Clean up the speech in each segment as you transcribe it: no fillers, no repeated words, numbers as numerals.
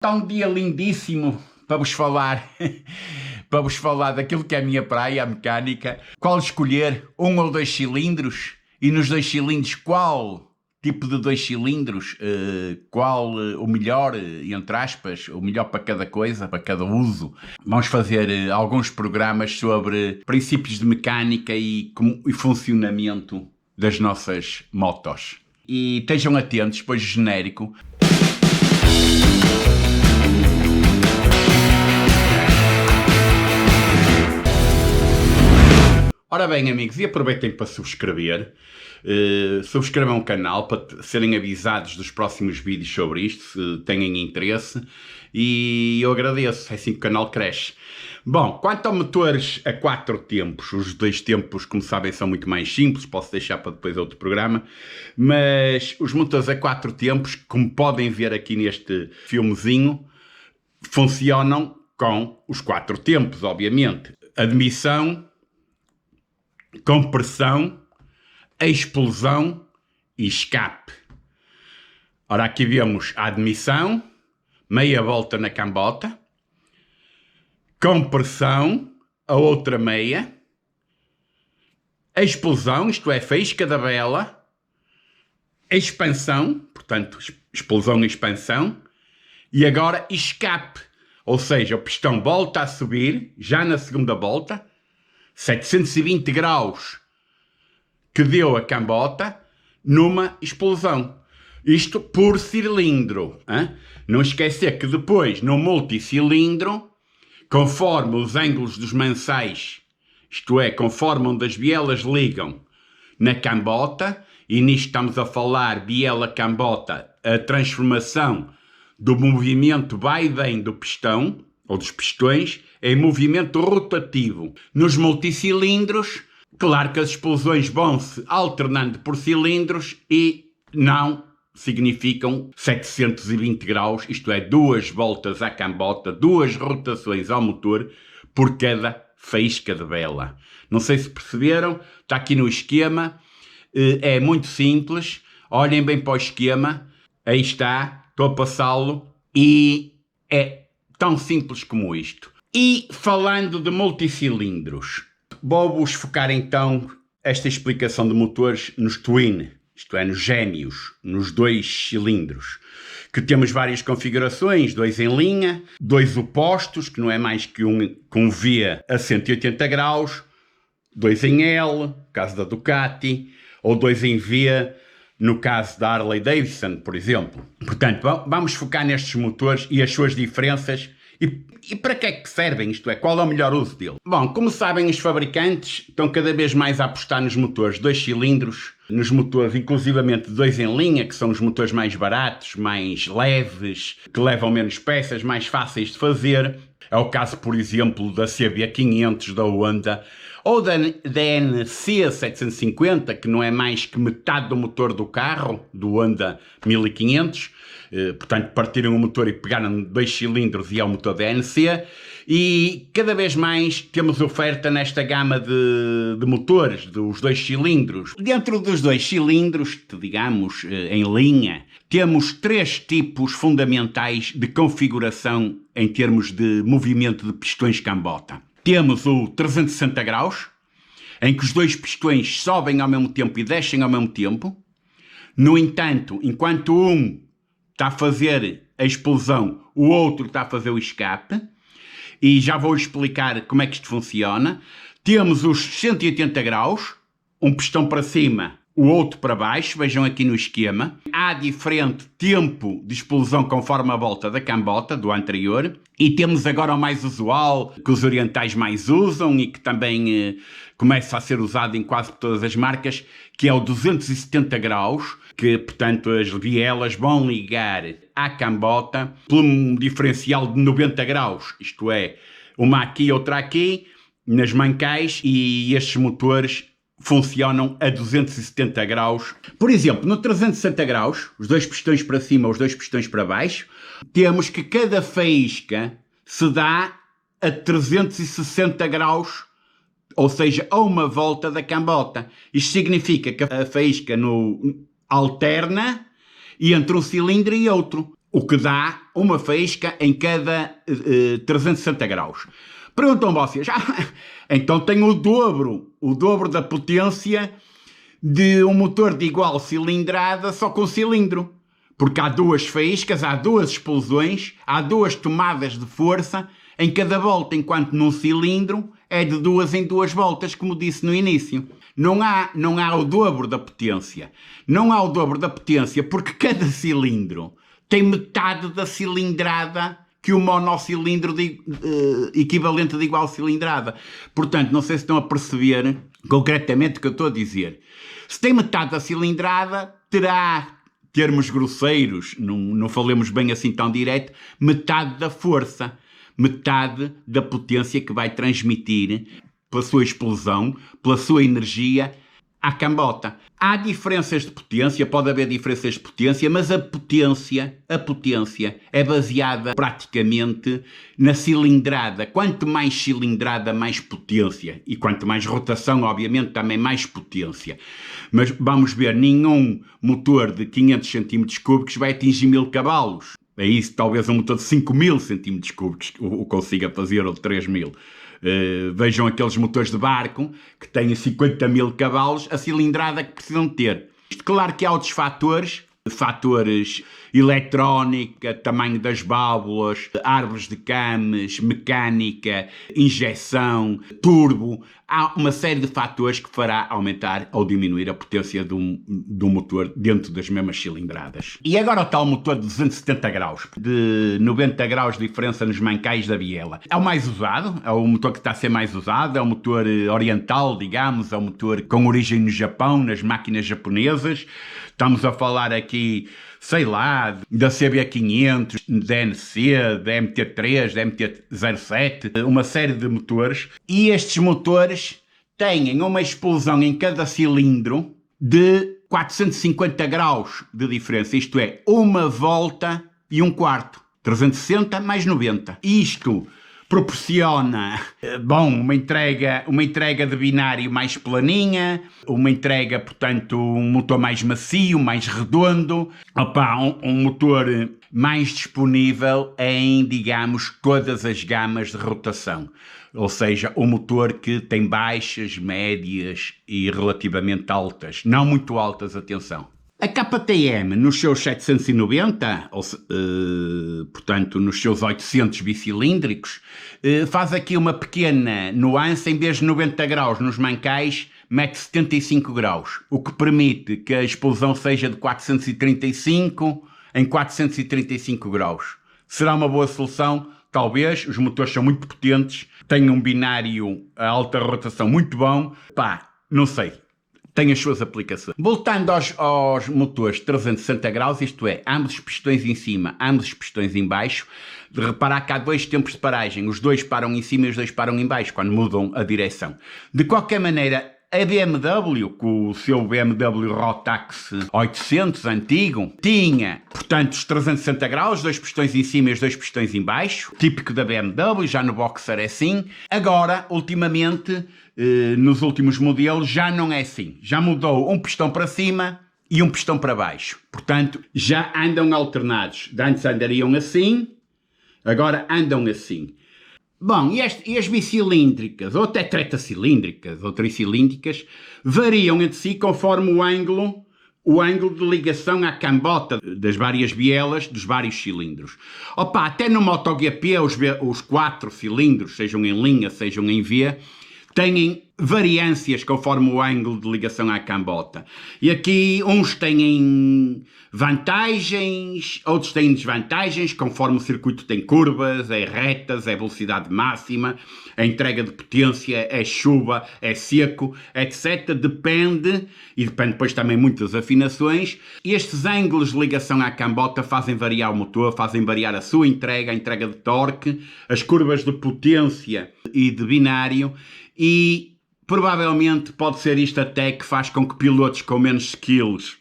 Está um dia lindíssimo para vos falar, para vos falar daquilo que é a minha praia, a mecânica. Qual escolher, um ou dois cilindros? E nos dois cilindros, qual tipo de dois cilindros? Qual o melhor, entre aspas, o melhor para cada coisa, para cada uso? Vamos fazer alguns programas sobre princípios de mecânica e funcionamento das nossas motos. E estejam atentos, depois genérico. Ora bem, amigos, e aproveitem para subscrever. Subscrevam o canal para serem avisados dos próximos vídeos sobre isto, se têm interesse. E eu agradeço, é assim que o canal cresce. Bom, quanto a motores a 4 tempos, os 2 tempos, como sabem, são muito mais simples, posso deixar para depois outro programa, mas os motores a 4 tempos, como podem ver aqui neste filmezinho, funcionam com os 4 tempos, obviamente. Admissão, compressão, explosão e escape. Ora, aqui vemos a admissão, meia volta na cambota, compressão, a outra meia, a explosão, isto é, faísca da vela, expansão, portanto, explosão e expansão, e agora escape, ou seja, o pistão volta a subir, já na segunda volta, 720 graus que deu a cambota numa explosão. Isto por cilindro. Hein? Não esquecer que depois, no multicilindro, conforme os ângulos dos mansais, isto é, conforme onde as bielas ligam na cambota, e nisto estamos a falar biela-cambota, a transformação do movimento vai e vem do pistão, ou dos pistões, em movimento rotativo. Nos multicilindros, claro que as explosões vão-se alternando por cilindros e não significam 720 graus, isto é, 2 voltas à cambota, 2 rotações ao motor por cada faísca de vela. Não sei se perceberam, está aqui no esquema, é muito simples, olhem bem para o esquema, aí está, estou a passá-lo e é tão simples como isto. E falando de multicilindros, vou-vos focar então esta explicação de motores nos twin, isto é, nos gêmeos, nos 2 cilindros, que temos várias configurações, 2 em linha, 2 opostos, que não é mais que um com V a 180 graus, 2 em L, no caso da Ducati, ou 2 em V, no caso da Harley Davidson, por exemplo. Portanto, vamos focar nestes motores e as suas diferenças e para que é que servem, isto é, qual é o melhor uso dele? Bom, como sabem, os fabricantes estão cada vez mais a apostar nos motores 2 cilindros, nos motores inclusivamente 2 em linha, que são os motores mais baratos, mais leves, que levam menos peças, mais fáceis de fazer. É o caso, por exemplo, da CB500 da Honda, ou da NC 750, que não é mais que metade do motor do carro, do Honda 1500. Portanto, partiram o motor e pegaram 2 cilindros e é o motor da NC. E cada vez mais temos oferta nesta gama de motores, dos 2 cilindros. Dentro dos 2 cilindros, digamos, em linha, temos 3 tipos fundamentais de configuração em termos de movimento de pistões cambota. Temos o 360 graus, em que os 2 pistões sobem ao mesmo tempo e descem ao mesmo tempo. No entanto, enquanto um está a fazer a explosão, o outro está a fazer o escape. E já vou explicar como é que isto funciona. Temos os 180 graus, um pistão para cima, o outro para baixo, vejam aqui no esquema. Há diferente tempo de explosão conforme a volta da cambota, do anterior. E temos agora o mais usual, que os orientais mais usam e que também começa a ser usado em quase todas as marcas, que é o 270 graus, que, portanto, as bielas vão ligar à cambota por um diferencial de 90 graus, isto é, uma aqui e outra aqui, nas mancais, e estes motores funcionam a 270 graus. Por exemplo, no 360 graus, os 2 pistões para cima, os 2 pistões para baixo, temos que cada faísca se dá a 360 graus, ou seja, a uma volta da cambota. Isto significa que a faísca alterna e entre um cilindro e outro. o que dá uma faísca em cada 360 graus. Perguntam vocês, então tem o dobro da potência de um motor de igual cilindrada só com cilindro. Porque há duas faíscas, há duas explosões, há duas tomadas de força em cada volta, enquanto num cilindro é de 2 em 2 voltas, como disse no início. Não há o dobro da potência. Não há o dobro da potência porque cada cilindro tem metade da cilindrada que o monocilindro equivalente de igual cilindrada. Portanto, não sei se estão a perceber concretamente o que eu estou a dizer. Se tem metade da cilindrada, terá, termos grosseiros, não falemos bem assim tão direto, metade da força, metade da potência que vai transmitir pela sua explosão, pela sua energia, à cambota. Há diferenças de potência, pode haver diferenças de potência, mas a potência é baseada praticamente na cilindrada. Quanto mais cilindrada, mais potência. E quanto mais rotação, obviamente, também mais potência. Mas vamos ver, nenhum motor de 500 cm3 vai atingir 1000 cavalos. É isso, talvez um motor de 5000 cm3 o consiga fazer, ou de 3000. Vejam aqueles motores de barco que têm 50.000 cavalos, a cilindrada que precisam ter. Claro que há outros fatores eletrónica, tamanho das válvulas, árvores de cames, mecânica, injeção, turbo. Há uma série de fatores que fará aumentar ou diminuir a potência do motor dentro das mesmas cilindradas. E agora o tal motor de 270 graus, de 90 graus de diferença nos mancais da biela. É o mais usado, é o motor que está a ser mais usado, é o motor oriental, digamos, é o motor com origem no Japão, nas máquinas japonesas. Estamos a falar aqui, sei lá, da CB500, da NC, da MT3, da MT-07, uma série de motores. E estes motores têm uma explosão em cada cilindro de 450 graus de diferença. Isto é, uma volta e um quarto. 360 mais 90. Isto proporciona, uma entrega de binário mais planinha, uma entrega, portanto, um motor mais macio, mais redondo, um motor mais disponível em, digamos, todas as gamas de rotação. Ou seja, um motor que tem baixas, médias e relativamente altas. Não muito altas, atenção. A KTM, nos seus 790, portanto, nos seus 800 bicilíndricos, faz aqui uma pequena nuance. Em vez de 90 graus nos mancais, mete 75 graus, o que permite que a explosão seja de 435 em 435 graus. Será uma boa solução? Talvez. Os motores são muito potentes, têm um binário a alta rotação muito bom. Não sei. Tem as suas aplicações. Voltando aos motores de 360 graus, isto é, ambos os pistões em cima, ambos os pistões em baixo, de reparar que há dois tempos de paragem, os dois param em cima e os dois param em baixo, quando mudam a direção. De qualquer maneira, a BMW, com o seu BMW Rotax 800 antigo, tinha, portanto, os 360 graus, dois pistões em cima e os dois pistões em baixo, típico da BMW, já no Boxer é assim. Agora, ultimamente, nos últimos modelos, já não é assim. Já mudou um pistão para cima e um pistão para baixo. Portanto, já andam alternados. De antes andariam assim, agora andam assim. Bom, e as bicilíndricas, ou até tretacilíndricas, ou tricilíndricas, variam entre si conforme o ângulo de ligação à cambota das várias bielas dos vários cilindros. Até no MotoGP, os 4 cilindros, sejam em linha, sejam em V, têm variâncias conforme o ângulo de ligação à cambota. E aqui uns têm vantagens, outros têm desvantagens, conforme o circuito tem curvas, é retas, é velocidade máxima, a entrega de potência, é chuva, é seco, etc. Depende, e depende depois também muitas afinações. Estes ângulos de ligação à cambota fazem variar o motor, fazem variar a sua entrega, a entrega de torque, as curvas de potência e de binário, e provavelmente pode ser isto até que faz com que pilotos com menos skills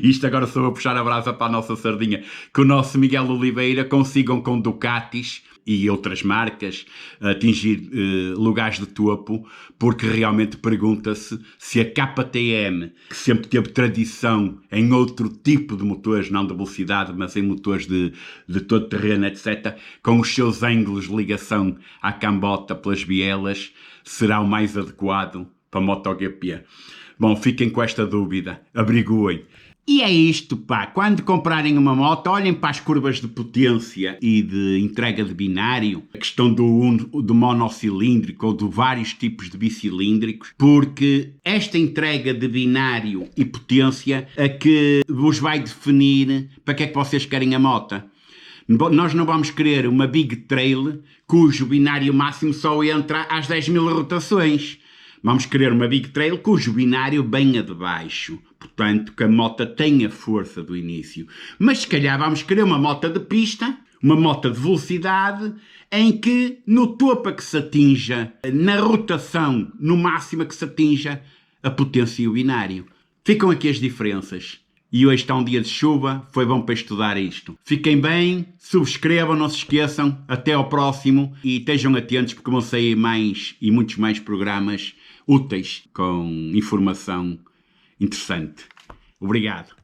Isto agora sou a puxar a brasa para a nossa sardinha. Que o nosso Miguel Oliveira consigam com Ducatis e outras marcas atingir lugares de topo, porque realmente pergunta-se se a KTM, que sempre teve tradição em outro tipo de motores, não de velocidade, mas em motores de todo terreno, etc., com os seus ângulos de ligação à cambota pelas bielas, será o mais adequado para a MotoGP. Bom, fiquem com esta dúvida, abriguem. E é isto, pá, quando comprarem uma moto, olhem para as curvas de potência e de entrega de binário, a questão do monocilíndrico ou de vários tipos de bicilíndricos, porque esta entrega de binário e potência é que vos vai definir para que é que vocês querem a moto. Nós não vamos querer uma Big Trail cujo binário máximo só entra às 10.000 rotações. Vamos querer uma Big Trail cujo binário venha de baixo. Portanto, que a moto tenha força do início. Mas se calhar vamos querer uma moto de pista, uma moto de velocidade, em que no topo que se atinja, na rotação, no máximo que se atinja, a potência e o binário. Ficam aqui as diferenças. E hoje está um dia de chuva, foi bom para estudar isto. Fiquem bem, subscrevam, não se esqueçam. Até ao próximo e estejam atentos porque vão sair mais e muitos mais programas úteis com informação interessante. Obrigado.